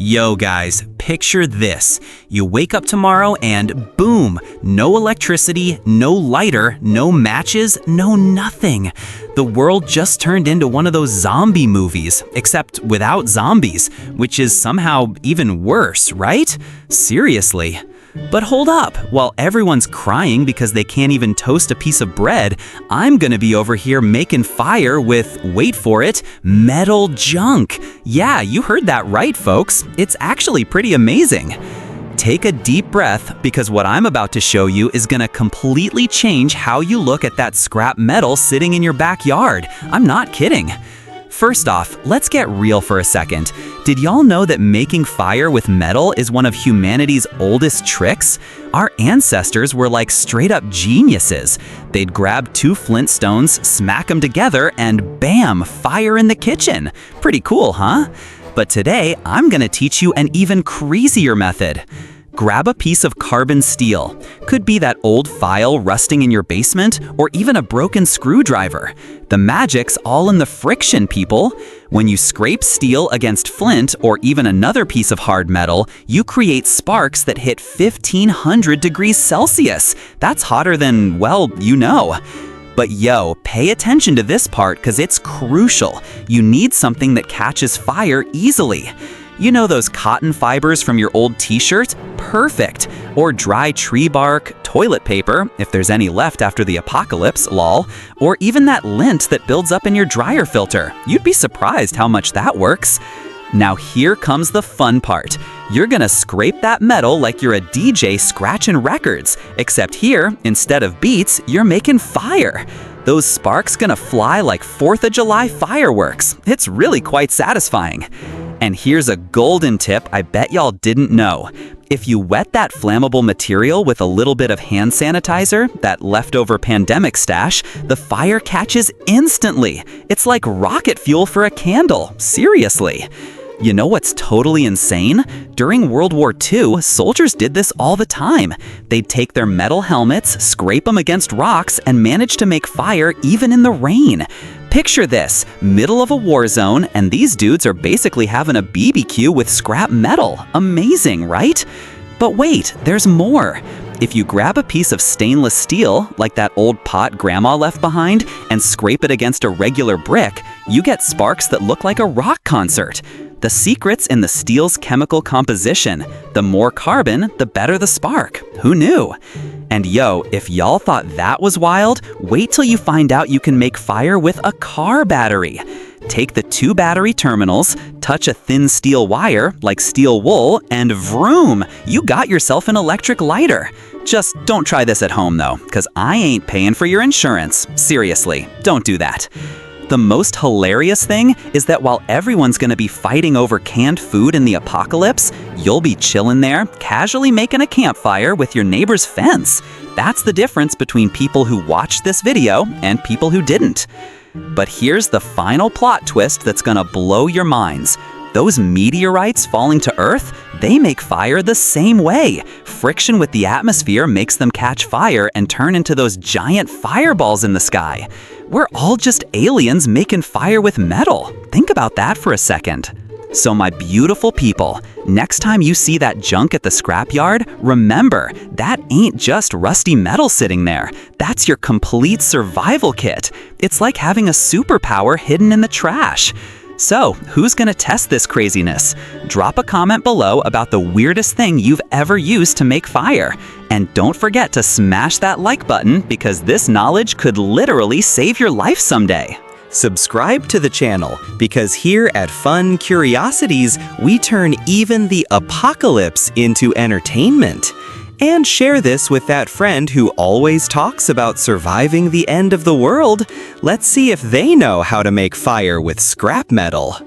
Yo guys, picture this. You wake up tomorrow and boom, no electricity, no lighter, no matches, no nothing. The world just turned into one of those zombie movies, except without zombies, which is somehow even worse, right? Seriously. But hold up, while everyone's crying because they can't even toast a piece of bread, I'm gonna be over here making fire with, wait for it, metal junk. Yeah, you heard that right, folks. It's actually pretty amazing. Take a deep breath, because what I'm about to show you is gonna completely change how you look at that scrap metal sitting in your backyard. I'm not kidding. First off, let's get real for a second. Did y'all know that making fire with metal is one of humanity's oldest tricks? Our ancestors were like straight up geniuses. They'd grab two flint stones, smack them together, and bam, fire in the kitchen. Pretty cool, huh? But today, I'm gonna teach you an even crazier method. Grab a piece of carbon steel. Could be that old file rusting in your basement, or even a broken screwdriver. The magic's all in the friction, people. When you scrape steel against flint or even another piece of hard metal, you create sparks that hit 1500 degrees Celsius. That's hotter than, well, you know. But yo, pay attention to this part because it's crucial. You need something that catches fire easily. You know those cotton fibers from your old t-shirt? Perfect. Or dry tree bark, toilet paper, if there's any left after the apocalypse, lol. Or even that lint that builds up in your dryer filter. You'd be surprised how much that works. Now here comes the fun part. You're gonna scrape that metal like you're a DJ scratching records. Except here, instead of beats, you're making fire. Those sparks gonna fly like 4th of July fireworks. It's really quite satisfying. And here's a golden tip I bet y'all didn't know. If you wet that flammable material with a little bit of hand sanitizer, that leftover pandemic stash, the fire catches instantly. It's like rocket fuel for a candle, seriously. You know what's totally insane? During World War II, soldiers did this all the time. They'd take their metal helmets, scrape them against rocks, and manage to make fire even in the rain. Picture this, middle of a war zone, and these dudes are basically having a BBQ with scrap metal. Amazing, right? But wait, there's more. If you grab a piece of stainless steel, like that old pot grandma left behind, and scrape it against a regular brick, you get sparks that look like a rock concert. The secret's in the steel's chemical composition. The more carbon, the better the spark. Who knew? And yo, if y'all thought that was wild, wait till you find out you can make fire with a car battery. Take the 2 battery terminals, touch a thin steel wire, like steel wool, and vroom, you got yourself an electric lighter. Just don't try this at home though, because I ain't paying for your insurance. Seriously, don't do that. The most hilarious thing is that while everyone's gonna be fighting over canned food in the apocalypse, you'll be chilling there, casually making a campfire with your neighbor's fence. That's the difference between people who watched this video and people who didn't. But here's the final plot twist that's gonna blow your minds. Those meteorites falling to Earth, they make fire the same way. Friction with the atmosphere makes them catch fire and turn into those giant fireballs in the sky. We're all just aliens making fire with metal. Think about that for a second. So my beautiful people, next time you see that junk at the scrapyard, remember, that ain't just rusty metal sitting there. That's your complete survival kit. It's like having a superpower hidden in the trash. So, who's gonna test this craziness? Drop a comment below about the weirdest thing you've ever used to make fire. And don't forget to smash that like button because this knowledge could literally save your life someday. Subscribe to the channel because here at Fun Curiosities, we turn even the apocalypse into entertainment. And share this with that friend who always talks about surviving the end of the world. Let's see if they know how to make fire with scrap metal.